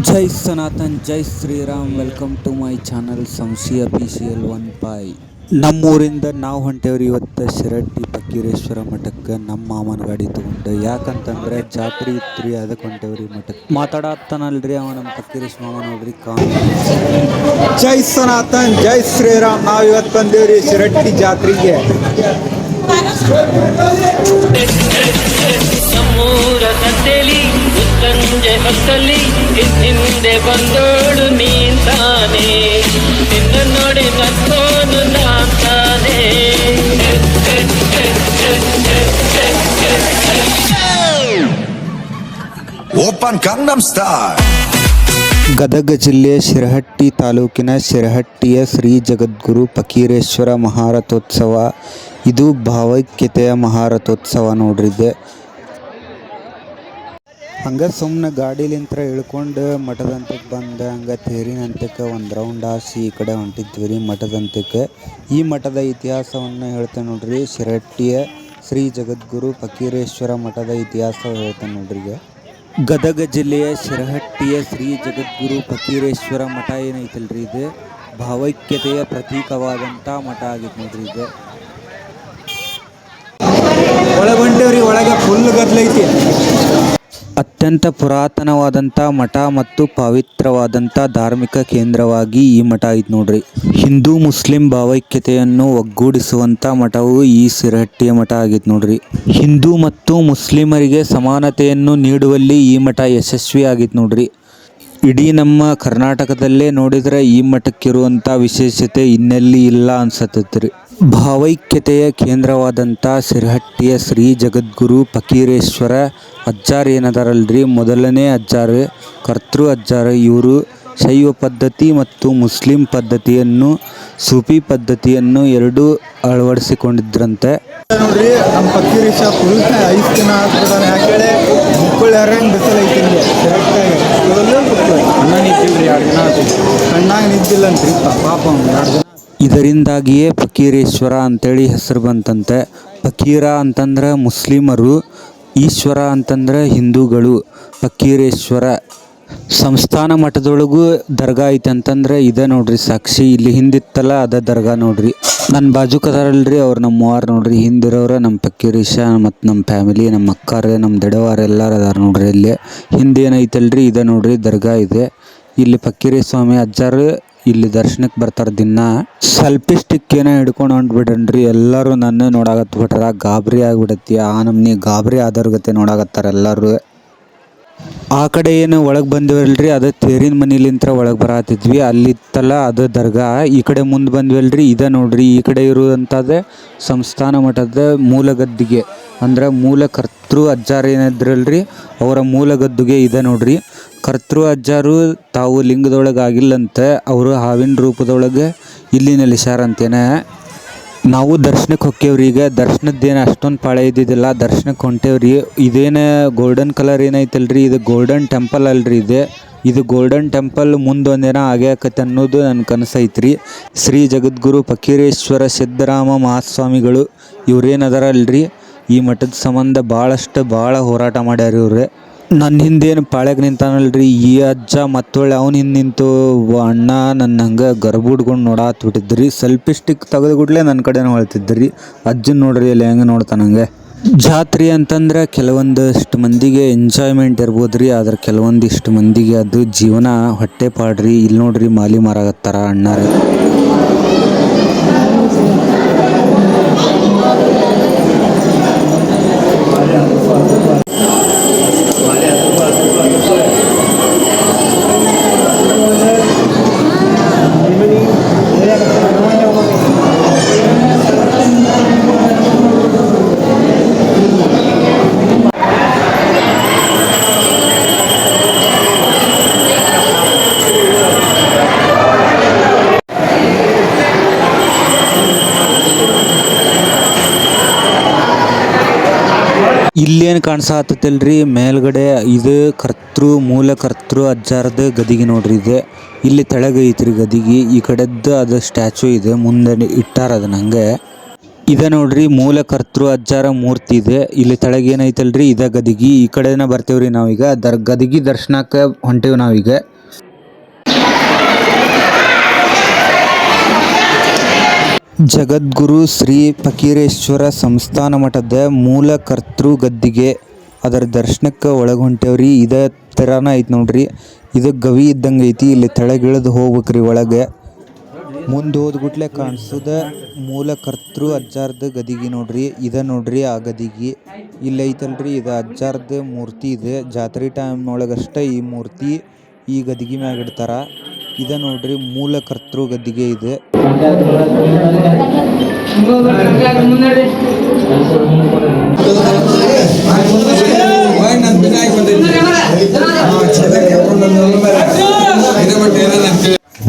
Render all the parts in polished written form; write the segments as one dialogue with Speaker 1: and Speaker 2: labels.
Speaker 1: ಜೈ ಸನಾತನ್, ಜೈ Shriram. Welcome to my channel Samshi official 1 ನಮ್ಮೂರಿಂದ ನಾವು ಹೊಂಟೇವ್ರಿ ಇವತ್ತು ಶಿರಹಟ್ಟಿ ಫಕೀರೇಶ್ವರ ಮಠಕ್ಕೆ. ನಮ್ಮ ಮಾಮನ ಗಾಡಿ ತೊಗೊಂಡು, ಯಾಕಂತಂದ್ರೆ ಜಾತ್ರೆ ಇತ್ತು, ಅದಕ್ಕೆ ಹೊಂಟೇವ್ರಿ ಮಠಕ್ಕೆ. ಮಾತಾಡತ್ತಾನಲ್ರಿ ಅವ ನಮ್ಮ ಫಕೀರೇಶ್ ಮಾಮ, ನೋಡ್ರಿ
Speaker 2: ಜೈ ಸನಾತನ್, ಜೈ ಶ್ರೀರಾಮ್. ನಾವು ಇವತ್ತು ಬಂದೇವ್ರಿ ಶಿರಹಟ್ಟಿ ಜಾತ್ರೆಗೆ.
Speaker 3: ಸಂಜೆ ಹೊತ್ತಲ್ಲಿ ಹಿಂದೆ ಬಂದೋಳು ನೀಂತಾನೆ, ನಿನ್ನ ನೋಡಿ ನನ್ನೋನು ನಾಂತಾನೆ.
Speaker 4: ಓಪನ್ ಗಂಗಂ ಸ್ಟಾರ್.
Speaker 1: ಗದಗ ಜಿಲ್ಲೆಯ ಶಿರಹಟ್ಟಿ ತಾಲೂಕಿನ ಶಿರಹಟ್ಟಿಯ ಶ್ರೀ ಜಗದ್ಗುರು ಫಕೀರೇಶ್ವರ ಮಹಾರಥೋತ್ಸವ. ಇದು ಭಾವೈಕ್ಯತೆಯ ಮಹಾರಥೋತ್ಸವ ನೋಡ್ರಿದೆ. ಹಂಗೆ ಸುಮ್ಮನೆ ಗಾಡಿಲಿಂತ್ರ ಇಳ್ಕೊಂಡು ಮಠದಂತಕ್ಕೆ ಬಂದ, ಹಂಗೆ ತೇರಿನಂತಕ್ಕೆ ಒಂದು ರೌಂಡ್ ಹಾಸಿ ಈ ಕಡೆ ಹೊಂಟಿದ್ವಿ ರೀ ಮಠದಂತಕ್ಕೆ. ಈ ಮಠದ ಇತಿಹಾಸವನ್ನು ಹೇಳ್ತೇನೆ ನೋಡ್ರಿ. ಶಿರಹಟ್ಟಿಯ ಶ್ರೀ ಜಗದ್ಗುರು ಫಕೀರೇಶ್ವರ ಮಠದ ಇತಿಹಾಸ ಹೇಳ್ತೇನೆ ನೋಡ್ರಿ. ಗದಗ ಜಿಲ್ಲೆಯ ಶಿರಹಟ್ಟಿಯ ಶ್ರೀ ಜಗದ್ಗುರು ಫಕೀರೇಶ್ವರ ಮಠ ಏನೈತಲ್ರಿ, ಇದು ಭಾವೈಕ್ಯತೆಯ ಪ್ರತೀಕವಾದಂಥ ಮಠ ಆಗಿತ್ತು ನೋಡ್ರಿ. ಇದು
Speaker 2: ಒಳಗೆ ಹೊಂಟೇವ್ರಿ, ಒಳಗೆ ಫುಲ್ ಗದ್ಲೈತಿ.
Speaker 1: ಅತ್ಯಂತ ಪುರಾತನವಾದಂಥ ಮಠ ಮತ್ತು ಪವಿತ್ರವಾದಂಥ ಧಾರ್ಮಿಕ ಕೇಂದ್ರವಾಗಿ ಈ ಮಠ ಐತೆ ನೋಡ್ರಿ. ಹಿಂದೂ ಮುಸ್ಲಿಂ ಭಾವೈಕ್ಯತೆಯನ್ನು ಒಗ್ಗೂಡಿಸುವಂಥ ಮಠವು ಈ ಶಿರಹಟ್ಟಿಯ ಮಠ ಆಗೈತೆ ನೋಡ್ರಿ. ಹಿಂದೂ ಮತ್ತು ಮುಸ್ಲಿಮರಿಗೆ ಸಮಾನತೆಯನ್ನು ನೀಡುವಲ್ಲಿ ಈ ಮಠ ಯಶಸ್ವಿ ಆಗೈತೆ ನೋಡ್ರಿ. ಇಡೀ ನಮ್ಮ ಕರ್ನಾಟಕದಲ್ಲೇ ನೋಡಿದ್ರೆ ಈ ಮಠಕ್ಕಿರುವಂಥ ವಿಶೇಷತೆ ಇನ್ನೆಲ್ಲಿ ಇಲ್ಲ ಅನ್ಸತ್ತೈತ್ರಿ. ಭಾವೈಕ್ಯತೆಯ ಕೇಂದ್ರವಾದಂಥ ಶಿರಹಟ್ಟಿಯ ಶ್ರೀ ಜಗದ್ಗುರು ಫಕೀರೇಶ್ವರ ಅಜ್ಜಾರ್ ಏನದಾರಲ್ರಿ, ಮೊದಲನೇ ಅಜ್ಜಾರ್, ಕರ್ತೃ ಅಜ್ಜಾರ್. ಇವರು ಶೈವ ಪದ್ಧತಿ ಮತ್ತು ಮುಸ್ಲಿಂ ಪದ್ಧತಿಯನ್ನು, ಸೂಫಿ ಪದ್ಧತಿಯನ್ನು ಎರಡೂ ಅಳವಡಿಸಿಕೊಂಡಿದ್ರಂತೆ
Speaker 2: ನೋಡ್ರಿ. ನಮ್ಮ ಫಕೀರೇಶ ಫುಲ್ 5 ದಿನ ಆಗ್ತದಾನೆ. ಯಾಕೇಳಿ ಮಕ್ಕಳು ಯಾರಂಗೆ ಬಿಸಿಲೈತಿ ಅಣ್ಣ ನಿಂತಿಲ್ರಿ, 2 ದಿನ ಆಗ್ತೈತಿ. ಕಣ್ಣಾಗ ನಿಂತಿಲ್ಲಂತ್ರಿ ಪಾಪ 2 ದಿನ.
Speaker 1: ಇದರಿಂದಾಗಿಯೇ ಫಕೀರೇಶ್ವರ ಅಂತೇಳಿ ಹೆಸರು ಬಂತಂತೆ. ಫಕೀರ ಅಂತಂದ್ರೆ ಮುಸ್ಲಿಮರು, ಈಶ್ವರ ಅಂತಂದ್ರೆ ಹಿಂದೂಗಳು. ಫಕೀರೇಶ್ವರ ಸಂಸ್ಥಾನ ಮಠದೊಳಗೂ ದರ್ಗಾ ಐತೆ ಅಂತಂದ್ರೆ ಇದೆ ನೋಡ್ರಿ ಸಾಕ್ಷಿ. ಇಲ್ಲಿ ಹಿಂದಿತ್ತಲ್ಲ ಅದ ದರ್ಗಾ ನೋಡ್ರಿ. ನನ್ನ ಬಾಜುಕದಾರಲ್ರಿ ಅವ್ರು ನಮ್ಮ ಮೂವಾರು ನೋಡ್ರಿ. ಹಿಂದಿರೋರ ನಮ್ಮ ಫಕೀರೇಶ ಮತ್ತು ನಮ್ಮ ಫ್ಯಾಮಿಲಿ, ನಮ್ಮ ಅಕ್ಕಾರ, ನಮ್ಮ ದಡವಾರ ಎಲ್ಲರೂ ಅದಾರ ನೋಡ್ರಿ. ಇಲ್ಲಿ ಹಿಂದೆ ಏನೈತಲ್ರಿ ಇದೆ ನೋಡ್ರಿ ದರ್ಗಾ ಇದೆ. ಇಲ್ಲಿ ಫಕೀರೇಶ ಸ್ವಾಮಿ ಅಜ್ಜಾರು ಇಲ್ಲಿ ದರ್ಶನಕ್ಕೆ ಬರ್ತಾರೆ ದಿನ. ಸೆಲ್ಫಿ ಸ್ಟಿಕ್ ಏನೋ ಹಿಡ್ಕೊಂಡು ಹೊಂಟ್ಬಿಡನ್ರಿ. ಎಲ್ಲರೂ ನನ್ನ ನೋಡಾಕತ್ಬಿಟ್ರ, ಗಾಬರಿ ಆಗಿಬಿಡತ್ತಿ. ಆ ನಮ್ನಿ ಗಾಬರಿ ಆದವ್ರಗತೆ ನೋಡಾಕತ್ತಾರ ಎಲ್ಲರೂ. ಆ ಕಡೆ ಏನು ಒಳಗೆ ಬಂದಿವಲ್ರಿ, ಅದು ತೇರಿನ ಮನೇಲಿಂತ್ರ ಒಳಗೆ ಬರತ್ತಿದ್ವಿ. ಅಲ್ಲಿತ್ತಲ್ಲ ಅದು ದರ್ಗಾ. ಈ ಕಡೆ ಮುಂದೆ ಬಂದ್ವಲ್ರಿ, ಇದೆ ನೋಡ್ರಿ. ಈ ಕಡೆ ಇರುವಂಥದ್ದೇ ಸಂಸ್ಥಾನ ಮಠದ ಮೂಲ ಗದ್ದಿಗೆ, ಅಂದ್ರೆ ಮೂಲ ಕರ್ತೃ ಅಜ್ಜಾರು ಏನಿದ್ರಲ್ರಿ ಅವರ ಮೂಲ ಗದ್ದುಗೆ ಇದೆ ನೋಡ್ರಿ. ಕರ್ತೃ ಅಜ್ಜಾರು ತಾವು ಲಿಂಗದೊಳಗೆ ಆಗಿಲ್ಲಂತೆ, ಅವರು ಹಾವಿನ ರೂಪದೊಳಗೆ ಇಲ್ಲಿ ನೆಲೆಸ್ಯಾರಂತೇನೆ. ನಾವು ದರ್ಶನಕ್ಕೆ ಹೊಕ್ಕೇವ್ರಿ. ಈಗ ದರ್ಶನದ್ದೇನು ಅಷ್ಟೊಂದು ಪಾಳೆ ಇದ್ದಿದ್ದಿಲ್ಲ, ದರ್ಶನಕ್ಕೆ ಹೊಂಟೇವ್ರಿ. ಇದೇನು ಗೋಲ್ಡನ್ ಕಲರ್ ಏನೈತಲ್ರಿ, ಇದು ಗೋಲ್ಡನ್ ಟೆಂಪಲ್ ಅಲ್ರಿ. ಇದು ಗೋಲ್ಡನ್ ಟೆಂಪಲ್ ಮುಂದೊಂದೇನ ಆಗೇ ಆಕತ್ತೆ ಅನ್ನೋದು ನನ್ನ ಕನಸೈತ್ರಿ. ಶ್ರೀ ಜಗದ್ಗುರು ಫಕೀರೇಶ್ವರ ಸಿದ್ದರಾಮ ಮಹಾಸ್ವಾಮಿಗಳು ಇವ್ರೇನದಾರಲ್ರಿ, ಈ ಮಠದ ಸಂಬಂಧ ಭಾಳ ಹೋರಾಟ ಮಾಡ್ಯಾರ ಇವ್ರೆ. ನನ್ನ ಹಿಂದೇನು ಪಾಳ್ಯಾಗ ನಿಂತಾನಲ್ರಿ ಈ ಅಜ್ಜ, ಮತ್ತೊಳ್ಳೆ ಅವ್ನ ಹಿಂದೆ ನಿಂತು ಅಣ್ಣ ನನ್ನ ಹಂಗೆ ಗರ್ಭುಡ್ಕೊಂಡು ನೋಡಾತ್ಬಿಟ್ಟಿದ್ರಿ. ಸೆಲ್ಫಿ ಸ್ಟಿಕ್ ತೆಗೆದು ಕೂಡಲೇ ನನ್ನ ಕಡೆನೂ ಹೊಳ್ತಿದ್ರಿ. ಅಜ್ಜನ ನೋಡ್ರಿ ಅಲ್ಲಿ ಹೆಂಗೆ ನೋಡ್ತಾನಂಗೆ. ಜಾತ್ರೆ ಅಂತಂದ್ರೆ ಕೆಲವೊಂದಷ್ಟು ಮಂದಿಗೆ ಎಂಜಾಯ್ಮೆಂಟ್ ಇರ್ಬೋದ್ರಿ, ಆದ್ರೆ ಕೆಲವೊಂದಿಷ್ಟು ಮಂದಿಗೆ ಅದು ಜೀವನ ಹೊಟ್ಟೆ ಪಾಡ್ರಿ. ಇಲ್ಲಿ ನೋಡ್ರಿ ಮಾಲಿ ಮಾರಾಗತ್ತಾರ ಅಣ್ಣಾರು. ಇಲ್ಲೇನು ಕಾಣಿಸತ್ತಲ್ರಿ ಮೇಲ್ಗಡೆ, ಇದು ಮೂಲ ಕರ್ತೃ ಅಜ್ಜಾರದ ಗದಿಗೆ ನೋಡ್ರಿ. ಇದೆ ಇಲ್ಲಿ ತೆಳಗೆ ಐತ್ರಿ ಗದಿಗೆ. ಈ ಕಡೆದ್ದು ಅದು ಸ್ಟ್ಯಾಚು ಇದೆ, ಮುಂದೆ ಇಟ್ಟಾರ ಅದನ್ನ ಹಂಗೆ. ಇದ ನೋಡ್ರಿ ಮೂಲ ಕರ್ತೃ ಅಜ್ಜಾರ ಮೂರ್ತಿ ಇದೆ. ಇಲ್ಲಿ ತೆಳಗೆ ಏನೈತಲ್ರಿ ಇದ ಗದಿಗಿ. ಈ ಕಡೆನ ಬರ್ತೇವ್ರಿ ನಾವೀಗ ಗದಿಗಿ ದರ್ಶನಕ್ಕೆ ಹೊಂಟೇವ್ ನಾವೀಗ. ಜಗದ್ಗುರು ಶ್ರೀ ಫಕೀರೇಶ್ವರ ಸಂಸ್ಥಾನ ಮಠದ ಮೂಲ ಕರ್ತೃ ಗದ್ದಿಗೆ ಅದರ ದರ್ಶನಕ್ಕೆ ಒಳಗೆ ಹೊಂಟೇವ್ರಿ. ಇದ ಥರನ ಐತಿ ನೋಡ್ರಿ. ಇದು ಗವಿ ಇದ್ದಂಗೆ ಐತಿ. ಇಲ್ಲಿ ತೆಳಗಿಳಿದು ಹೋಗ್ಬೇಕ್ರಿ ಒಳಗೆ. ಮುಂದೆ ಹೋದ್ಗುಟ್ಲೆ ಕಾಣಿಸೋದ ಮೂಲ ಕರ್ತೃ ಅಜ್ಜಾರ್ದ ಗದಿಗಿ ನೋಡ್ರಿ. ಇದ ನೋಡ್ರಿ ಆ ಗದಿಗಿ. ಇಲ್ಲಿ ಐತಲ್ರಿ ಇದು ಅಜ್ಜಾರ್ದ ಮೂರ್ತಿ ಇದೆ. ಜಾತ್ರೆ ಟೈಮ್ನೊಳಗಷ್ಟ ಈ ಮೂರ್ತಿ ಈ ಗದಿಗಿ ಮ್ಯಾಗ ಇಡ್ತಾರ. ಇದ ನೋಡ್ರಿ ಮೂಲ ಕರ್ತೃ ಗದ್ದಿಗೆ ಇದೆ.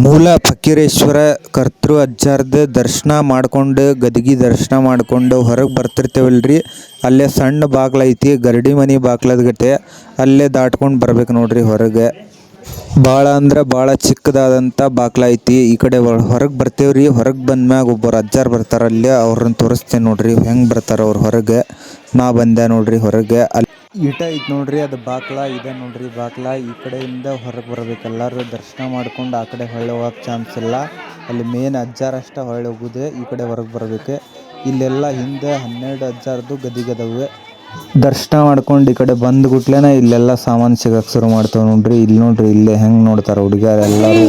Speaker 1: ಮೂಲ ಫಕೀರೇಶ್ವರ ಕರ್ತೃ ಅಜ್ಜಾರ್ದ ದರ್ಶನ ಮಾಡ್ಕೊಂಡು ಗದಿಗಿ ದರ್ಶನ ಮಾಡ್ಕೊಂಡು ಹೊರಗೆ ಬರ್ತಿರ್ತೇವಲ್ರಿ. ಅಲ್ಲೇ ಸಣ್ಣ ಬಾಗ್ಲ ಐತಿ, ಗರಡಿ ಮನೆ ಬಾಗ್ಲದ ಗತೆ. ಅಲ್ಲೇ ದಾಟ್ಕೊಂಡು ಬರ್ಬೇಕು ನೋಡ್ರಿ ಹೊರಗೆ. ಭಾಳ ಅಂದ್ರೆ ಭಾಳ ಚಿಕ್ಕದಾದಂಥ ಬಾಗ್ಲ ಐತಿ. ಈ ಕಡೆ ಹೊರಗೆ ಬರ್ತೇವ್ರಿ. ಹೊರಗೆ ಬಂದ್ಮ್ಯಾಗ ಒಬ್ಬರು ಅಜ್ಜಾರ್ ಬರ್ತಾರ. ಅಲ್ಲೇ ಅವ್ರನ್ನ ತೋರಿಸ್ತೇನೆ ನೋಡ್ರಿ ಹೆಂಗೆ ಬರ್ತಾರ ಅವ್ರು ಹೊರಗೆ. ನಾ ಬಂದೆ ನೋಡ್ರಿ ಹೊರಗೆ. ಅಲ್ಲಿ ಈಟ ಐತಿ ನೋಡ್ರಿ ಅದು ಬಾಗ್ಲ. ಇದೆ ನೋಡ್ರಿ ಬಾಗ್ಲ. ಈ ಕಡೆಯಿಂದ ಹೊರಗೆ ಬರ್ಬೇಕು. ಎಲ್ಲರೂ ದರ್ಶನ ಮಾಡ್ಕೊಂಡು ಆ ಕಡೆ ಹೊಳ್ಳಿ ಹೋಗಕ್ಕೆ ಚಾನ್ಸ್ ಇಲ್ಲ. ಅಲ್ಲಿ ಮೇನ್ ಅಜ್ಜಾರ ಅಷ್ಟ ಹೊಳ್ಳಿ ಹೋಗುದು. ಈ ಕಡೆ ಹೊರಗೆ ಬರ್ಬೇಕು. ಇಲ್ಲೆಲ್ಲ ಹಿಂದೆ 12 ಅಜ್ಜಾರ್ದು ಗದಿಗದವೆ. ದರ್ಶನ ಮಾಡ್ಕೊಂಡು ಈ ಕಡೆ ಬಂದ್ ಗುಟ್ಲೆನ ಇಲ್ಲೆಲ್ಲ ಸಾಮಾನು ಸಿಗಕ್ಕೆ ಶುರು ಮಾಡ್ತಾವ ನೋಡ್ರಿ. ಇಲ್ಲಿ ನೋಡ್ರಿ ಇಲ್ಲೇ ಹೆಂಗೆ ನೋಡ್ತಾರ ಹುಡುಗಿಯರು ಎಲ್ಲರೂ.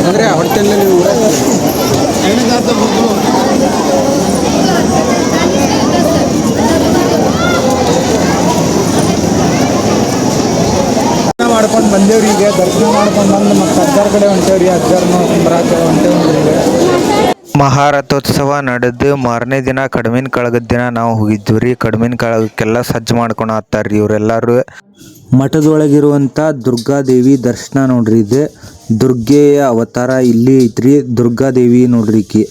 Speaker 2: ಅಂದರೆ ಹೊಟ್ಟೆಲ್ಲ ನೀವು ಮಾಡ್ಕೊಂಡು ಬಂದೇವ್ರಿ. ಈಗ ದರ್ಶನ ಮಾಡ್ಕೊಂಡು ಬಂದು ಮತ್ತೆ ಅಜ್ಜಾರ ಕಡೆ ಹೊಂಟೇವ್ರಿ. ಅಜ್ಜಾರ್ನ ಬರಾಕ ಹೊಂಟೇವ್ರಿ.
Speaker 1: ಮಹಾರಥೋತ್ಸವ ನಡೆದು ಮಾರನೇ ದಿನ ಕಡ್ಮಿನ ಕಳಗದ ದಿನ ನಾವು ಹೋಗಿದ್ವಿ ರೀ. ಕಡ್ಮಿನ ಕಳಗಕ್ಕೆಲ್ಲ ಸಜ್ಜು ಮಾಡ್ಕೊಂಡು ಹಾಕ್ತಾರ್ರಿ ಇವರೆಲ್ಲರೂ. ಮಠದೊಳಗಿರುವಂಥ ದುರ್ಗಾದೇವಿ ದರ್ಶನ ನೋಡ್ರಿ. ಇದು ದುರ್ಗೆಯ ಅವತಾರ ಇಲ್ಲಿ ಐತ್ರಿ. ದುರ್ಗಾದೇವಿ ನೋಡ್ರಿ ಈಕಿ.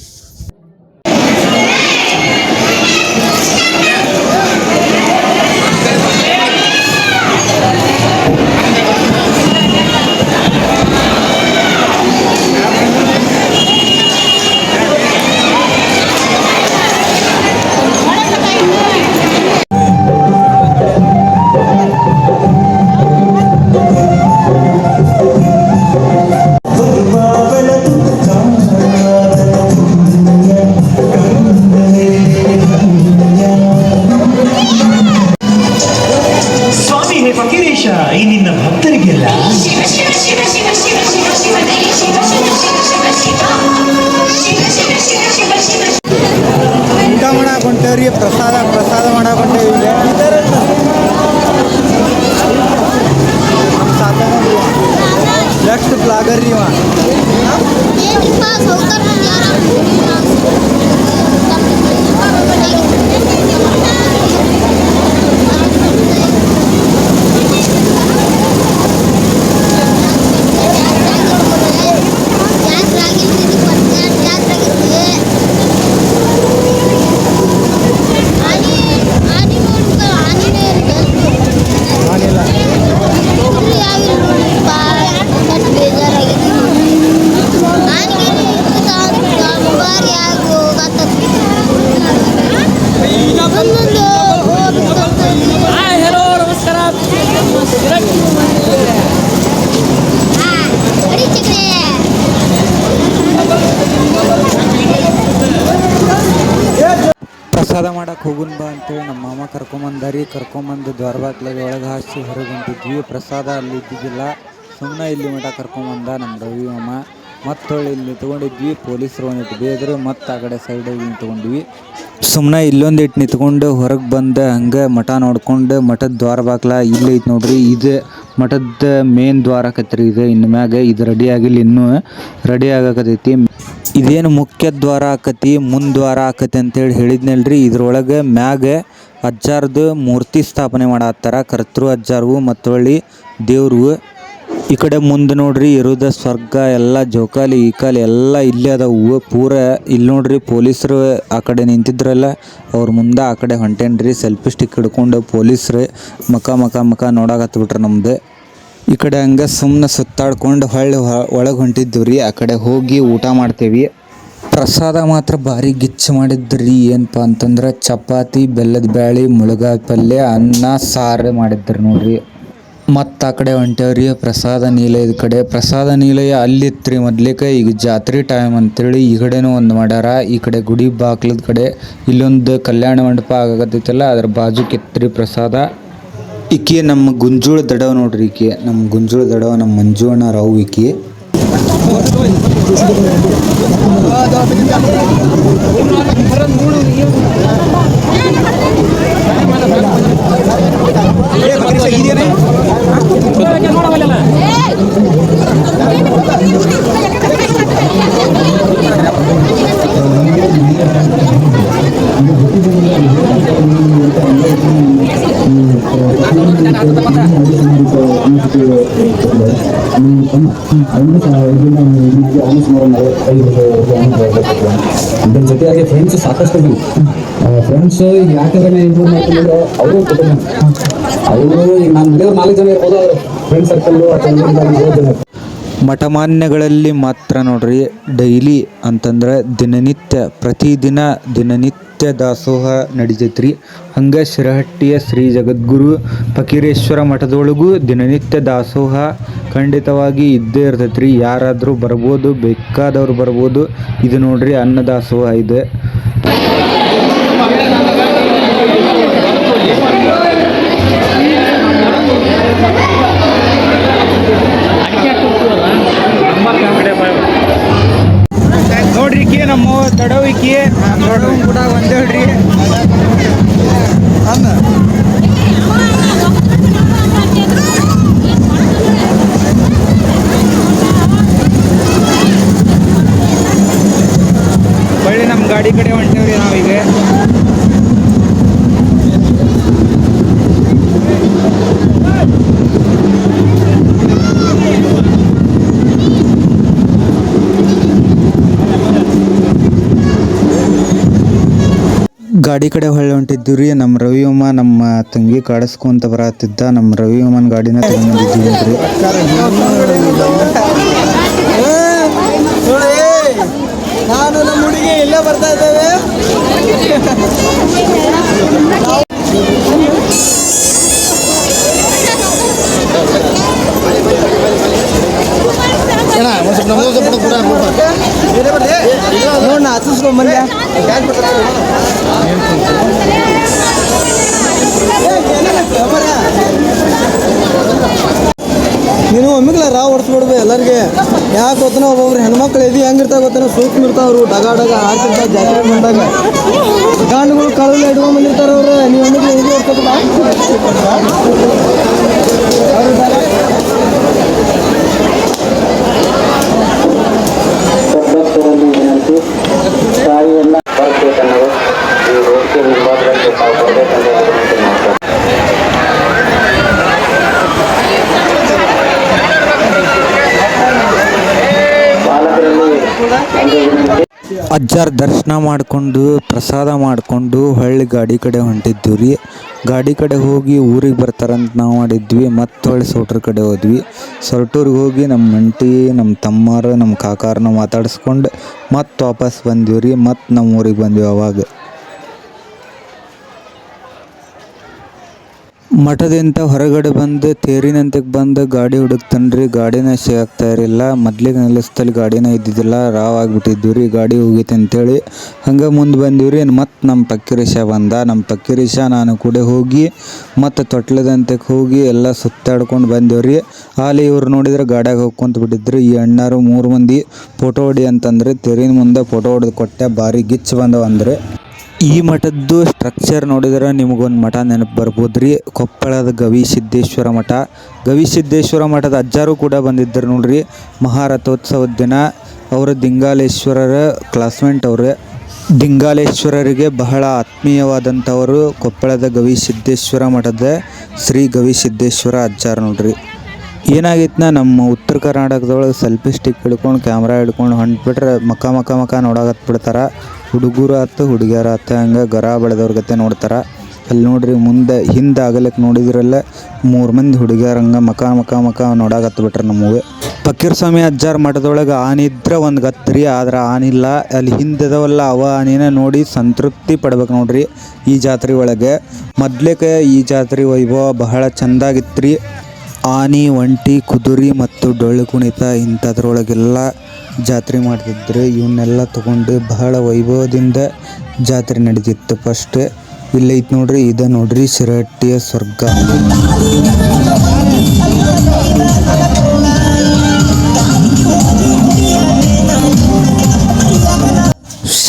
Speaker 5: ಈ ನಿನ್ನ ಭಕ್ತರಿಗೆಲ್ಲ
Speaker 2: ಊಟ ಮಾಡಕ್ಕೆ ಹೊಂಟೇವ್ರಿ. ಪ್ರಸಾದ ಮಾಡಕ್ಕೆ ಹೊಂಟೇವಿ. ನೆಕ್ಸ್ಟ್ ಬ್ಲಾಗರ್ ರೀ.
Speaker 1: ಪ್ರಸಾದ ಮಾಡಕ್ಕೆ ಹೋಗುನ್ ಬಾ ಅಂತೇಳಿ ನಮ್ಮ ಮಾಮ ಕರ್ಕೊಂಬಂದು ದ್ವಾರಬಾಗ್ಲಾಗ ಒಳಗೆ ಹಾಸಿ ಹೊರಗೆ ಹೊಂಟಿದ್ವಿ. ಪ್ರಸಾದ ಅಲ್ಲಿ ಇದ್ದಿದ್ದಿಲ್ಲ. ಸುಮ್ಮನೆ ಇಲ್ಲಿ ಮಠ ಕರ್ಕೊಂಬಂದ ನಮ್ಮ ರವಿ ಮಾಮ. ಮತ್ತೊಳ್ಳಿ ಇಲ್ಲಿ ನಿಂತ್ಕೊಂಡಿದ್ವಿ. ಪೊಲೀಸರು ಒಂದಿಟ್ಟು ಬೇದರು. ಮತ್ತು ಆ ಕಡೆ ಸೈಡಿಗೆ ನಿಂತ್ಕೊಂಡ್ವಿ. ಸುಮ್ಮನೆ ಇಲ್ಲೊಂದಿಟ್ಟು ನಿಂತ್ಕೊಂಡು ಹೊರಗೆ ಬಂದು ಹಂಗೆ ಮಠ ನೋಡ್ಕೊಂಡು ಮಠದ ದ್ವಾರ ಬಾಗ್ಲ ಇಲ್ಲಿ ಐತೆ ನೋಡ್ರಿ. ಇದು ಮಠದ ಮೇನ್ ದ್ವಾರ ಆಕತ್ರಿ ಇದು. ಇನ್ನು ಮ್ಯಾಗ ಇದು ರೆಡಿ ಆಗಿಲ್ಲ, ಇನ್ನೂ ರೆಡಿ ಆಗಕತೈತಿ. ಇದೇನು ಮುಖ್ಯ ದ್ವಾರ ಆಕತಿ, ದ್ವಾರ ಆಕತಿ ಅಂತೇಳಿ ಹೇಳಿದ್ನಲ್ರಿ. ಇದ್ರೊಳಗೆ ಮ್ಯಾಗ ಅಜ್ಜಾರ್ದು ಮೂರ್ತಿ ಸ್ಥಾಪನೆ ಮಾಡತ್ತಾರ, ಕರ್ತೃ ಅಜ್ಜಾರ್ವು ಮತ್ತು ಹೊಳ್ಳಿ ದೇವ್ರು. ಈ ಕಡೆ ಮುಂದೆ ನೋಡ್ರಿ ಇರೋದ ಸ್ವರ್ಗ, ಎಲ್ಲ ಜೋಕಾಲಿ ಈಕಾಲಿ ಎಲ್ಲ ಇಲ್ಲೇ ಅದಾವು ಪೂರ. ಇಲ್ಲಿ ನೋಡ್ರಿ ಪೊಲೀಸರು ಆ ಕಡೆ ನಿಂತಿದ್ರಲ್ಲ, ಅವ್ರ ಮುಂದೆ ಆ ಕಡೆ ಹೊಂಟೇನ್ರಿ. ಸೆಲ್ಫಿ ಸ್ಟಿಕ್ ಹಿಡ್ಕೊಂಡು ಪೊಲೀಸರು ಮಕ ನೋಡಾಕತ್ಬಿಟ್ರೆ ನಮ್ದು. ಈ ಕಡೆ ಹಂಗೆ ಸುಮ್ಮನೆ ಸುತ್ತಾಡ್ಕೊಂಡು ಒಳಗೆ ಹೊಂಟಿದ್ದೀವಿ ರೀ. ಆ ಕಡೆ ಹೋಗಿ ಊಟ ಮಾಡ್ತೇವಿ. ಪ್ರಸಾದ ಮಾತ್ರ ಭಾರಿ ಗಿಚ್ಚು ಮಾಡಿದ್ರಿ. ಏನಪ್ಪ ಅಂತಂದ್ರೆ ಚಪಾತಿ, ಬೆಲ್ಲದ ಬ್ಯಾಳಿ, ಮುಳಗಾಯಿ ಪಲ್ಯ, ಅನ್ನ ಸಾರು ಮಾಡಿದ್ರಿ ನೋಡ್ರಿ. ಮತ್ತು ಆ ಕಡೆ ಹೊಂಟೇವ್ರಿ ಪ್ರಸಾದ ನಿಲಯದ ಕಡೆ. ಪ್ರಸಾದ ನಿಲಯ ಅಲ್ಲಿತ್ರಿ ಮೊದ್ಲಿಕ್ಕೆ, ಈಗ ಜಾತ್ರೆ ಟೈಮ್ ಅಂತೇಳಿ ಈ ಕಡೆನೂ ಒಂದು ಮಾಡ್ಯಾರ. ಈ ಕಡೆ ಗುಡಿ ಬಾಗ್ಲದ ಕಡೆ ಇಲ್ಲೊಂದು ಕಲ್ಯಾಣ ಮಂಟಪ ಆಗಕತ್ತೈತಲ್ಲ, ಅದ್ರ ಬಾಜುಕಿತ್ರಿ ಪ್ರಸಾದ. ಈಕಿ ನಮ್ಮ ಗುಂಜೂಳ ದಡವ ನೋಡ್ರಿ. ಈಕಿ ನಮ್ಮ ಗುಂಜೂಳ ದಡವ, ನಮ್ಮ ಮಂಜುವಣ್ಣ ರಾವ್ ಈಕಿ.
Speaker 5: ಇದ್ರ ಜೊತೆಯಾಗಿ ಫ್ರೆಂಡ್ಸ್ ಸಾಕಷ್ಟು ಫ್ರೆಂಡ್ಸ್ ಯಾಕಂದ್ರೆ ಇಂಪ್ರೂವ್ ಮಾಡ್ಕೊಂಡು ಅವರು ಈಗ ನಾನು ಮನೆಯವ್ರು 4 ಜನ ಇರ್ಬೋದು, ಅವ್ರ ಫ್ರೆಂಡ್ ಸರ್ಕಲ್ಲು ಅಥವಾ
Speaker 1: ಮಠಮಾನ್ಯಗಳಲ್ಲಿ ಮಾತ್ರ ನೋಡ್ರಿ ಡೈಲಿ ಅಂತಂದ್ರೆ ದಿನನಿತ್ಯ ದಾಸೋಹ ನಡಿತೈತ್ರಿ. ಹಂಗೆ ಶಿರಹಟ್ಟಿಯ ಶ್ರೀ ಜಗದ್ಗುರು ಫಕೀರೇಶ್ವರ ಮಠದೊಳಗೂ ದಿನನಿತ್ಯ ದಾಸೋಹ ಖಂಡಿತವಾಗಿ ಇದ್ದೇ ಇರ್ತೈತ್ರಿ. ಯಾರಾದರೂ ಬರ್ಬೋದು, ಬೇಕಾದವ್ರು ಬರ್ಬೋದು. ಇದು ನೋಡ್ರಿ ಅನ್ನ ದಾಸೋಹ ಇದೆ.
Speaker 2: ನೋಡ್ರಿ ಕಿ ನಮ್ಮ ದಡವಿಕಿ ನೋಡ್ರಿ ಕೂಡ ಒಂದೇಳ್ರಿ ಅನ್ನ ಬಳ್ಳಿ ನಮ್ಮ ಗಾಡಿ ಕಡೆ ಹೊಂಟೇವ್ರಿ ನಾವೀಗ.
Speaker 1: ಗಾಡಿ ಕಡೆ ಹೊಳ್ಳಿ ಹೊಂಟಿದ್ದೀವಿ ರೀ. ನಮ್ಮ ರವಿಯಮ್ಮ ನಮ್ಮ ತಂಗಿ ಕಾಡಿಸ್ಕೊಂತ ಬರತ್ತಿದ್ದ. ನಮ್ಮ ರವಿಯಮ್ಮನ ಗಾಡಿನ ತಗೊಂಡಿದ್ದೀವಿ ರೀ.
Speaker 2: ನಾನು ನಮ್ಮ ಹುಡುಗಿ ಇಲ್ಲೇ ಬರ್ತಾ ಇದ್ದೇವೆ. ನೋಡಿ ನಾ ಹಚ್ಚಿಸ್ಕೊಂಬಂದೆ. ನೀನು ಒಮ್ಮಿಗ್ಲ ರಾವ್ ಹೊಡ್ಸ್ಬಿಡ್ಬೇ ಎಲ್ಲರಿಗೆ. ಯಾಕೆ ಗೊತ್ತನ ಒಬ್ಬೊಬ್ರು ಹೆಣ್ಮಕ್ಳು ಎದಿ ಹೆಂಗಿರ್ತಾವ ಗೊತ್ತನ, ಸೂಕ್ಷ್ಮ ಇರ್ತಾವ್ರು. ಡಗ ಹಾಕಿರ್ತಾವ ಜಾತ್ರೆ ಬಂದಾಗ. ಗಾಂಡುಗಳು ಕಳಲ್ಲ ಇಟ್ಕೊಂಡ್ ಬಂದಿರ್ತಾರ ಅವ್ರು. ನೀವು ಒಮ್ಮಿಗ್ಲ ಎದಿ ಹೊಡ್ಸ್ಕೊತ
Speaker 1: ಅಜ್ಜಾರ್ ದರ್ಶನ ಮಾಡಿಕೊಂಡು ಪ್ರಸಾದ ಮಾಡಿಕೊಂಡು ಹೊಳ್ಳಿ ಗಾಡಿ ಕಡೆ ಹೊಂಟಿದ್ದೀವಿ ರೀ. ಗಾಡಿ ಕಡೆ ಹೋಗಿ ಊರಿಗೆ ಬರ್ತಾರಂತ ನಾವು ಮಾಡಿದ್ವಿ. ಮತ್ತು ಹೊಳ್ಳಿ ಸೌಟ್ರ ಕಡೆ ಹೋದ್ವಿ. ಸೊರಟೂರಿಗೆ ಹೋಗಿ ನಮ್ಮ ಅಂಟಿ, ನಮ್ಮ ತಮ್ಮರು, ನಮ್ಮ ಕಾಕಾರನ್ನ ಮಾತಾಡಿಸ್ಕೊಂಡು ಮತ್ತೆ ವಾಪಸ್ ಬಂದೀವಿ ರೀ. ಮತ್ತು ನಮ್ಮ ಊರಿಗೆ ಬಂದ್ವಿ. ಅವಾಗ ಮಠದಿಂದ ಹೊರಗಡೆ ಬಂದು ತೇರಿನಂತಕ್ಕೆ ಬಂದು ಗಾಡಿ ಹುಡುಕ್ತನ್ರಿ. ಗಾಡಿನ ಸಿಗಾಗ್ತಾ ಇರಲಿಲ್ಲ. ಮೊದ್ಲಿಗೆ ನಿಲ್ಲಿಸ್ತಲ್ಲಿ ಗಾಡಿನ ಇದ್ದಿದ್ದಿಲ್ಲ, ರಾವ್ ಆಗಿಬಿಟ್ಟಿದ್ವಿ ರೀ. ಗಾಡಿ ಹೋಗೈತೆ ಅಂತೇಳಿ ಹಂಗೆ ಮುಂದೆ ಬಂದೀವಿ ರೀ. ಮತ್ತು ನಮ್ಮ ಪಕ್ಕೀರೇಶ ಬಂದ. ನಮ್ಮ ಪಕ್ಕೀರೇಶ ನಾನು ಕೂಡ ಹೋಗಿ ಮತ್ತು ತೊಟ್ಲದಂತಕ್ಕೆ ಹೋಗಿ ಎಲ್ಲ ಸುತ್ತಾಡ್ಕೊಂಡು ಬಂದೀವಿ ರೀ. ಅಲ್ಲಿ ಇವ್ರು ನೋಡಿದ್ರೆ ಗಾಡಿಯಾಗ ಹೋಗ್ಕೊಂತ ಬಿಟ್ಟಿದ್ರು. ಈ ಅಣ್ಣಾರು 3 ಮಂದಿ ಫೋಟೋ ಹೊಡಿ ಅಂತಂದ್ರೆ ತೇರಿನ ಮುಂದೆ ಫೋಟೋ ಹೊಡೆದು ಕೊಟ್ಟೆ. ಭಾರಿ ಗಿಚ್ಚು ಬಂದವ ಅಂದ್ರೆ ಈ ಮಠದ್ದು ಸ್ಟ್ರಕ್ಚರ್ ನೋಡಿದ್ರೆ ನಿಮಗೊಂದು ಮಠ ನೆನಪು ಬರ್ಬೋದು ರೀ. ಕೊಪ್ಪಳದ ಗವಿಸಿದ್ದೇಶ್ವರ ಮಠ. ಗವಿಸಿದ್ದೇಶ್ವರ ಮಠದ ಅಜ್ಜಾರು ಕೂಡ ಬಂದಿದ್ದರು ನೋಡ್ರಿ. ಮಹಾರಥೋತ್ಸವದ ದಿನ ಅವರು ದಿಂಗಾಲೇಶ್ವರರ ಕ್ಲಾಸ್ಮೇಟ್ ಅವ್ರೆ. ದಿಂಗಾಲೇಶ್ವರರಿಗೆ ಬಹಳ ಆತ್ಮೀಯವಾದಂಥವರು ಕೊಪ್ಪಳದ ಗವಿಸಿದ್ದೇಶ್ವರ ಮಠದ ಶ್ರೀ ಗವಿಸಿದ್ದೇಶ್ವರ ಅಜ್ಜಾರ ನೋಡ್ರಿ. ಏನಾಗೈತೆ ನಮ್ಮ ಉತ್ತರ ಕರ್ನಾಟಕದೊಳಗೆ ಸೆಲ್ಫಿ ಸ್ಟಿಕ್ ಹಿಡ್ಕೊಂಡು ಕ್ಯಾಮ್ರಾ ಹಿಡ್ಕೊಂಡು ಹೊಂಟ್ಬಿಟ್ರೆ ಮಕ ನೋಡಾಕತ್ ಬಿಡ್ತಾರೆ. ಹುಡುಗರು ಆತು ಹುಡುಗಿಯರ ಆತು ಹಂಗೆ ಗರ ಬೆಳೆದವ್ರ ಗತೆ ನೋಡ್ತಾರೆ. ಅಲ್ಲಿ ನೋಡ್ರಿ ಮುಂದೆ ಹಿಂದೆ ಆಗಲಿಕ್ಕೆ ನೋಡಿದ್ರಲ್ಲ 3 ಮಂದಿ ಹುಡುಗಿಯರು ಹಂಗೆ ಮಕ ನೋಡಾಕತ್ ಬಿಟ್ರೆ ನಮಗೆ. ಫಕೀರ್ ಸ್ವಾಮಿ ಅಜ್ಜಾರ ಮಠದೊಳಗೆ ಆನೆ ಇದ್ರೆ ಒಂದು ಗತ್ರಿ, ಆದ್ರೆ ಆನಿಲ್ಲ. ಅಲ್ಲಿ ಹಿಂದದವಲ್ಲ ಅವ ಆನೆನ ನೋಡಿ ಸಂತೃಪ್ತಿ ಪಡ್ಬೇಕು ನೋಡ್ರಿ ಈ ಜಾತ್ರೆ ಒಳಗೆ. ಮೊದ್ಲಿಗೆ ಈ ಜಾತ್ರೆ ವೈಭವ ಬಹಳ ಚೆಂದಾಗಿತ್ತು ರೀ. ಆನೆ, ಒಂಟಿ, ಕುದುರೆ ಮತ್ತು ಡೊಳ್ಳು ಕುಣಿತ ಇಂಥದ್ರೊಳಗೆಲ್ಲ ಜಾತ್ರೆ ಮಾಡ್ತಿದ್ರು. ಇವನ್ನೆಲ್ಲ ತೊಗೊಂಡು ಬಹಳ ವೈಭವದಿಂದ ಜಾತ್ರೆ ನಡೀತಿತ್ತು. ಫಸ್ಟ್ ಇಲ್ಲೈತೆ ನೋಡ್ರಿ, ಇದು ನೋಡ್ರಿ ಶಿರಹಟ್ಟಿಯ ಸ್ವರ್ಗ.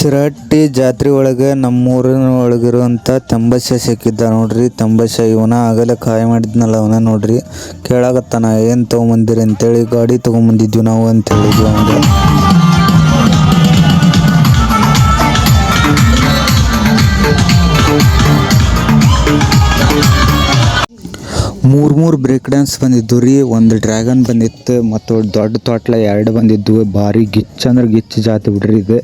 Speaker 1: ಶಿರಹಟ್ಟಿ ಜಾತ್ರೆ ಒಳಗೆ ನಮ್ಮೂರಿನ ಒಳಗಿರುವಂಥ ತಂಬಶ ಸಿಕ್ಕಿದ್ದ ನೋಡ್ರಿ. ತಂಬಶ ಇವನ ಆಗಲೇ ಕಾಯಿ ಮಾಡಿದ್ನಲ್ಲ ಅವನ ನೋಡ್ರಿ. ಕೇಳಾಕತ್ತಾನ ಏನು ತೊಗೊಂಬಂದಿರಿ ಅಂತೇಳಿ. ಗಾಡಿ ತೊಗೊಂಬಂದಿದ್ವಿ ನಾವು ಅಂತ ಹೇಳಿದ್ವಿ ಅವನಿಗೆ. ಮೂರು ಬ್ರೇಕ್ ಡ್ಯಾನ್ಸ್ ಬಂದಿದ್ದು ರೀ. ಒಂದು ಡ್ರ್ಯಾಗನ್ ಬಂದಿತ್ತು ಮತ್ತು ದೊಡ್ಡ ತೊಟ್ಲ 2 ಬಂದಿದ್ವು. ಭಾರಿ ಗಿಚ್ ಅಂದ್ರೆ ಗಿಚ್ಚು ಜಾತ್ರೆ ಬಿಡ್ರಿ ಇದು.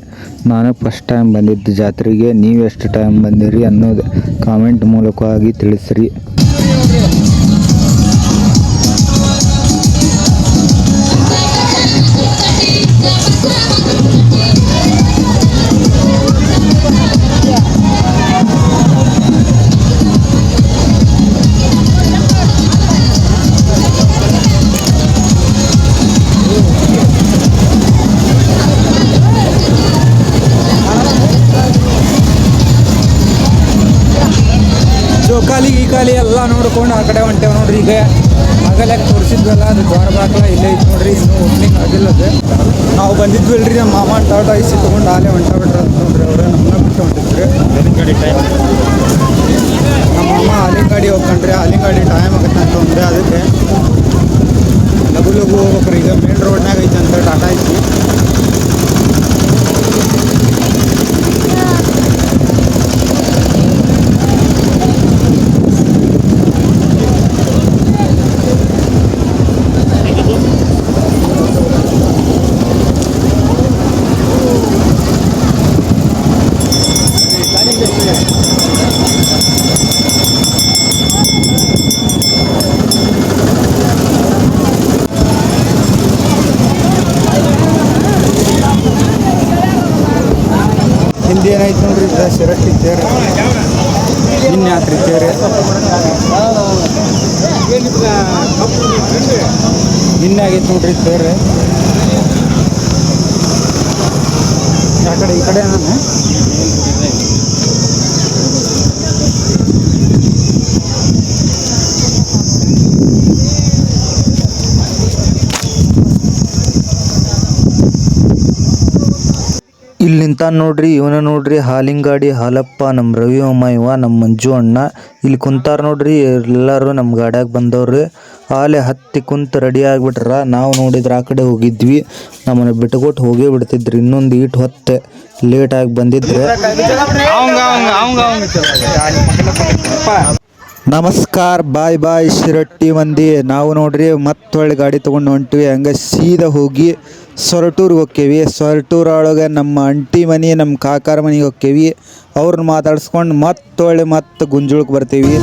Speaker 1: ನಾನು ಫಸ್ಟ್ ಟೈಮ್ ಬಂದಿದ್ದು ಜಾತ್ರೆಗೆ. ನೀವು ಎಷ್ಟು ಟೈಮ್ ಬಂದಿರಿ ಅನ್ನೋದು ಕಾಮೆಂಟ್ ಮೂಲಕವಾಗಿ ತಿಳಿಸ್ರಿ. ಜೋಕಾಲಿ ಗೀಕಾಲಿ ಎಲ್ಲ ನೋಡ್ಕೊಂಡು ಆ ಕಡೆ ಹೊಂಟೇವೆ ನೋಡ್ರಿ. ಈಗ ಆಗಲೇ ತೋರಿಸಿದ್ವಲ್ಲ ಅದು ದ್ವಾರ ಬಾಗ್ಲ ಇಲ್ಲೇ ಐತೆ ನೋಡ್ರಿ. ಇನ್ನೂ ಓಪನಿಂಗ್ ಆಗಿಲ್ಲ ಅದು. ನಾವು ಬಂದಿದ್ವಲ್ರಿ ನಮ್ಮ ಮಾಮ ಟಾಟಾ ಐಸಿ ತೊಗೊಂಡು ಆಲೇ ಹೊಂಟಬಿಟ್ರ ಅಂತ ನೋಡ್ರಿ. ಅವರು ನಮ್ಮನ್ನ ಬಿಟ್ಟು ಹೊಂಟಿದ್ರಿ. ನಮ್ಮ ಮಾಮ ಹಾಲಿನ ಗಾಡಿ ಹೋಗ್ಕೊಂಡ್ರಿ. ಹಾಲಿನ ಗಾಡಿ ಟೈಮ್ ಆಗುತ್ತೆ ಅಂತ ಅಂದ್ರೆ ಅದಕ್ಕೆ ಲಘು ಹೋಗ್ಬೇಕ್ರಿ. ಈಗ ಮೇನ್ ರೋಡ್ನಾಗ ಐತೆ ಅಂತ ಟಾಟಾ ಐಸಿ. ಹಿಂದೆ ಏನಾಯ್ತು ನೋಡ್ರಿ, ಶಿರಹಟ್ಟಿ ತೇರು ಇನ್ನು ಯಾತ್ರೆ ತೇರು ನಿನ್ನೆ ಆಗೈತೆ ನೋಡ್ರಿ ತೇರು. ಆ ಕಡೆ ಈ ಕಡೆ ನಾನು ಇಲ್ಲಿ ನಿಂತ ನೋಡ್ರಿ. ಇವನ ನೋಡ್ರಿ ಹಾಲಿನ ಗಾಡಿ ಹಾಲಪ್ಪ. ನಮ್ಮ ರವಿ ಅಮ್ಮ ಇವ ನಮ್ಮ ಮಂಜು ಅಣ್ಣ ಇಲ್ಲಿ ಕುಂತಾರ ನೋಡ್ರಿ. ಎಲ್ಲರೂ ನಮ್ಮ ಗಾಡ್ಯಾಗ ಬಂದವ್ರು. ಹಾಲೆ ಹತ್ತಿ ಕುಂತು ರೆಡಿ ಆಗಿಬಿಟ್ರ. ನಾವು ನೋಡಿದ್ರೆ ಆ ಕಡೆ ಹೋಗಿದ್ವಿ. ನಮ್ಮನ್ನು ಬಿಟ್ಕೊಟ್ಟು ಹೋಗೇ ಬಿಡ್ತಿದ್ರಿ. ಇನ್ನೊಂದು ಈಟು ಹೊತ್ತೆ ಲೇಟಾಗಿ ಬಂದಿದ್ರೆ. ನಮಸ್ಕಾರ, ಬಾಯ್ ಶಿರಹಟ್ಟಿ ಮಂದಿ. ನಾವು ನೋಡ್ರಿ ಮತ್ತೊಳ್ಳೆ ಗಾಡಿ ತೊಗೊಂಡು ಹೊಂಟಿವಿ. ಹಂಗೆ ಸೀದಾ ಹೋಗಿ ಸೊರಟೂರ್ಗೆ ಹೋಕ್ಕೇವಿ. ಸೊರಟೂರೊಳಗೆ ನಮ್ಮ ಅಂಟಿ ಮನೆ, ನಮ್ಮ ಕಾಕಾರ ಮನೆಗೆ ಹೋಕ್ಕೇವಿ. ಅವ್ರನ್ನ ಮಾತಾಡ್ಸ್ಕೊಂಡು ಮತ್ತೆ ಗುಂಜುಳಕ್ಕೆ ಬರ್ತೀವಿ.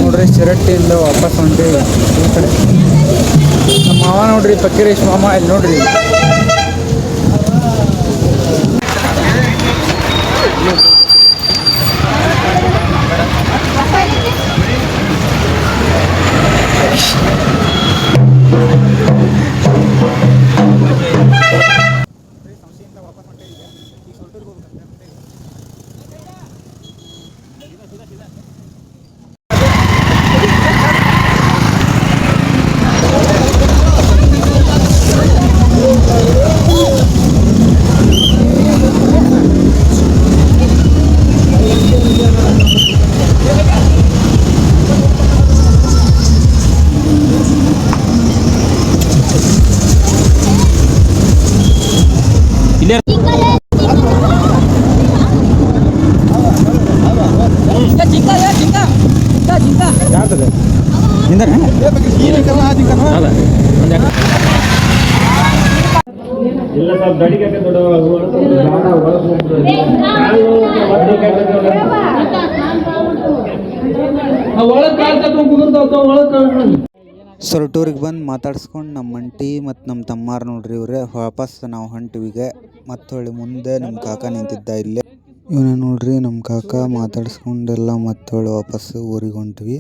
Speaker 1: ನೋಡ್ರಿ ಶಿರಹಟ್ಟಿ
Speaker 2: ಮಟ್ಟಿಯಿಂದ ವಾಪಸ್ ಹೊಂಟೀವಿ ಈ ಕಡೆ. ನಮ್ಮ ಮಾವ ನೋಡ್ರಿ, ಫಕೀರೇಶ್ ಮಾಮ ಇಲ್ಲಿ ನೋಡ್ರಿ.
Speaker 3: ಇಲ್ಲ ಸ್ವಲ್ಪ ಗಡಿಗೆ
Speaker 1: ಸೊರಟೂರಿಗೆ ಬಂದು ಮಾತಾಡ್ಸ್ಕೊಂಡು ನಮ್ಮ ಅಂಟಿ ಮತ್ತು ನಮ್ಮ ತಮ್ಮಾರು ನೋಡ್ರಿ ಇವ್ರೆ ವಾಪಸ್ ನಾವು ಹೊಂಟಿವಿಗೆ. ಮತ್ತು ಹೊಳ್ಳಿ ಮುಂದೆ ನಮ್ಮ ಕಾಕ ನಿಂತಿದ್ದ ಇಲ್ಲೇ. ಇವನ ನೋಡ್ರಿ ನಮ್ಮ ಕಾಕ ಮಾತಾಡ್ಸ್ಕೊಂಡೆಲ್ಲ ಮತ್ತು ಹೊಳ್ಳಿ ವಾಪಸ್ ಊರಿಗೆ ಹೊಂಟಿವಿ.